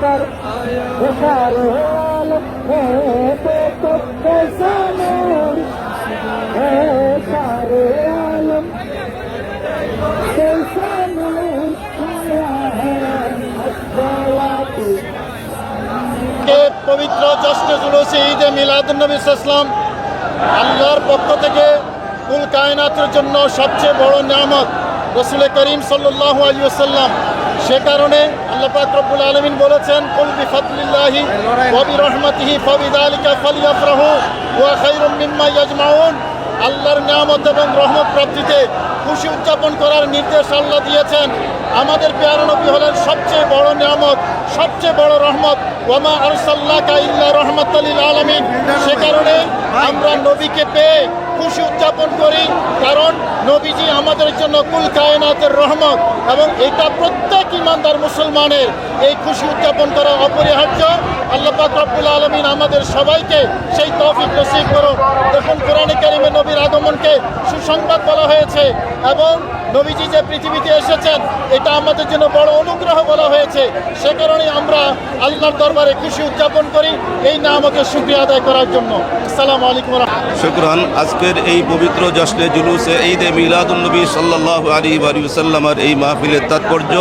कर सारे आलम तो कैसा नूर है, सारे आलम कैसा नूर आया है अस्सलातु। পবিত্র জশ্নে জুলুসে ঈদে মিলাদুন্নবী ইসলাম আল্লাহর পক্ষ থেকে কুল কায়নাতের জন্য সবচেয়ে বড় নিয়ামত রাসূল করিম সাল্লাল্লাহু আলাইহি ওয়াসাল্লাম। সে কারণে আল্লাহ পাক রব্বুল আলামিন বলেছেন, কুল বিফাদলিল্লাহি ওয়া বিরহমাতিহি ফাবিযালিকা ফালইফরাহু ওয়া খায়রুম মিম্মা ইয়াজমাউন। আল্লাহর নিয়ামত এবং রহমত প্রাপ্তিতে খুশি উদযাপন করার নির্দেশ আল্লাহ দিয়েছেন। আমাদের প্যারা নবী হলেন সবচেয়ে বড় নিয়ামত, সবচেয়ে বড় রহমত। ওয়ামা আরসালনাকা ইল্লা রাহমাতাল লিল আলামিন। সে কারণে আমরা নবীকে পেয়ে খুশি উদযাপন করি, কারণ নবীজি আমাদের জন্য কুল কায়নাতের রহমত, এবং এটা প্রত্যেক ইমানদার মুসলমানের এই খুশি উদযাপন করা অপরিহার্য। আল্লাহ পাক রব্বুল আলামিন আমাদের সবাইকে সেই তৌফিক নসিব করুন। দেখুন, কোরআনে কারিমে নবীর আগমনকে সুসংবাদ বলা হয়েছে, এবং নবীজি যে পৃথিবীতে এসেছেন এটা আমাদের জন্য বড় অনুগ্রহ বলা হয়েছে। সে কারণে আমরা আল্লাহর দরবারে খুশি উদযাপন করি এই নামকের শুকরিয়া আদায় করার জন্য। আসসালামু আলাইকুম ওয়া রাহমাতুল্লাহ। শুকরান। আজকের এই পবিত্র জশ্নে জুলুসে ঈদে মিলাদুন্নবী সাল্লাল্লাহু আলাইহি ওয়া সাল্লামের এই মাহফিলের তাৎপর্য,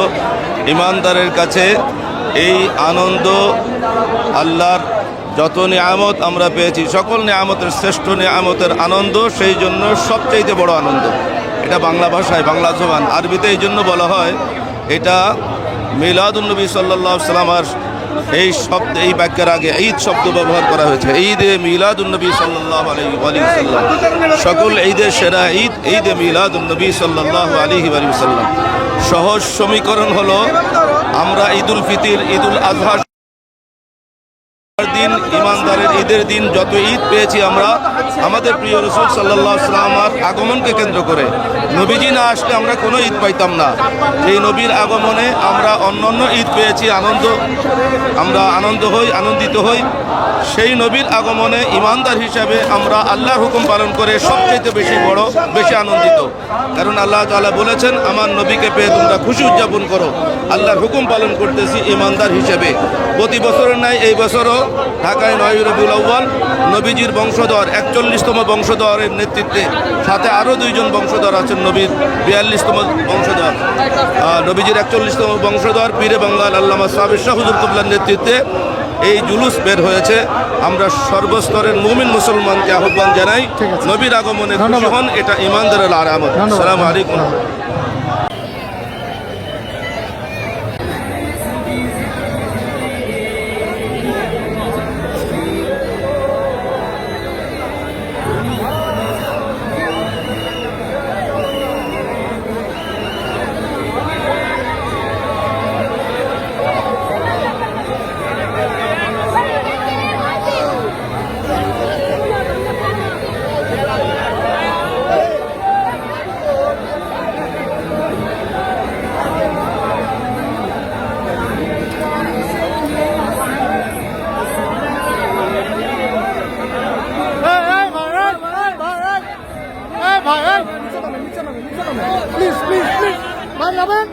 ইমানদারের কাছে এই আনন্দ, আল্লাহর যত নিয়ামত আমরা পেয়েছি সকল নিয়ামতের শ্রেষ্ঠ নিয়ামতের আনন্দ, সেই জন্য সবচাইতে বড় আনন্দ। এটা বাংলা ভাষায়, বাংলা জবান, আরবিতে এই জন্য বলা হয়, এটা মিলাদুন্নবী সাল্লাল্লাহু আলাইহি ওয়াসাল্লামের এই শব্দ, এই বাক্যের আগে ঈদ শব্দ ব্যবহার করা হয়েছে। ঈদে মিলাদুন্নবী সাল্লাল্লাহু আলাইহি ওয়াসাল্লাম, সকল ঈদের সেরা ঈদ ঈদে মিলাদুন্নবী সাল্লাল্লাহু আলাইহি ওয়াসাল্লাম। সহজ সমীকরণ হলো, আমরা ঈদুল ফিতর, ঈদুল আজহা দিন, ইমানদারের ঈদের দিন যত ঈদ পেয়েছি আমরা আমাদের প্রিয় রাসূল সাল্লাল্লাহু আলাইহি ওয়াসাল্লামের আগমনকে কেন্দ্র করে। নবীজি না আসলে আমরা কোনো ঈদ পাইতাম না। এই নবীর আগমনে আমরা অন্যান্য ঈদ পেয়েছি, আমরা আনন্দিত হই। সেই নবীর আগমনে ইমানদার হিসাবে আমরা আল্লাহর হুকুম পালন করে সবচেয়ে বেশি আনন্দিত। কারণ আল্লাহ তাআলা বলেছেন, আমার নবীকে পেয়ে তোমরা খুশি উদযাপন করো। আল্লাহর হুকুম পালন করতেছি ইমানদার হিসেবে। প্রতি বছরের ন্যায় এই বছরও ঢাকায় 9 রবিউল আউয়াল নবীজির বংশধর 41তম বংশধরের নেতৃত্বে, সাথে আরও 2 জন বংশধর আছেন, নবীর 42তম বংশধর, নবীজির 41তম বংশধর পীরে বাঙ্গাল আল্লামা সাহেব শাহ হুজুর কিবলার নেতৃত্বে এই জুলুস বের হয়েছে। আমরা সর্বস্তরের মুমিন মুসলমানকে আহ্বান জানাই, নবীর আগমনে খুশি হন, এটা ইমানদারের আলামত। আসসালামু আলাইকুম। প্লিজ প্লিজ প্লিজ ভাই যাবেন।